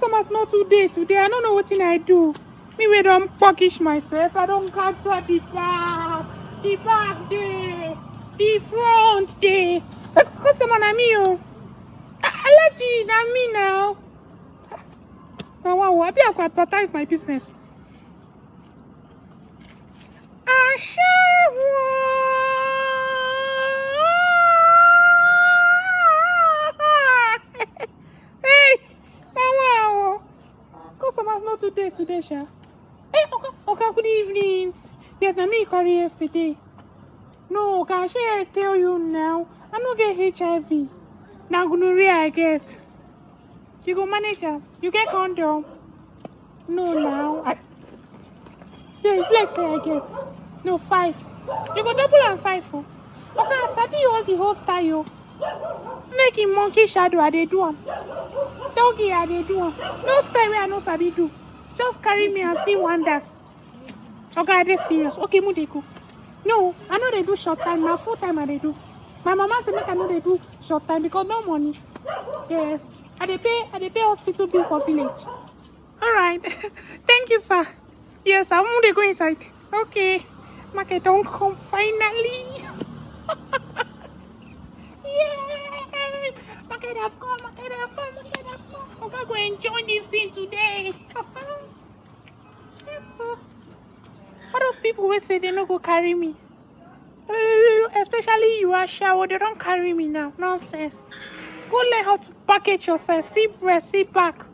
customers not today. I don't know what thing I do. Me we don't pockish myself. I don't capture the back day, the front day. Customer na me oh. Allergy na me now. Now wow, I be I advertise my business. Hey, now wow. Customers not today, sha. Hey, okay, good evening. Yes, na me carry yesterday. No, can I tell you now? I don't get HIV. Now gonorrhea I get. You go manage am. You get condom. No, now. Yeah, flex say I get. No, 5. You go double and 5. Oh. Okay, I sabi you all the whole style. Snake in monkey shadow, I dey do am. Doggy, I dey do am. No style where I no sabi do. Just carry me and see wonders. Okay, I dey serious. Okay, mo dey go. No, I know they do short time. Now full time I dey do. My mama say make I know they do short time because no money. Yes, I dey pay hospital bill for village. All right, thank you, sir. Yes, I want to go inside. Okay, market don't come finally. Yay! Market have come. I'm gonna go enjoy this thing today. Yes, sir. What those people will say they no go carry me? Especially you are shower, they don't carry me now. Nonsense. Go learn how to package yourself. See breast, see back.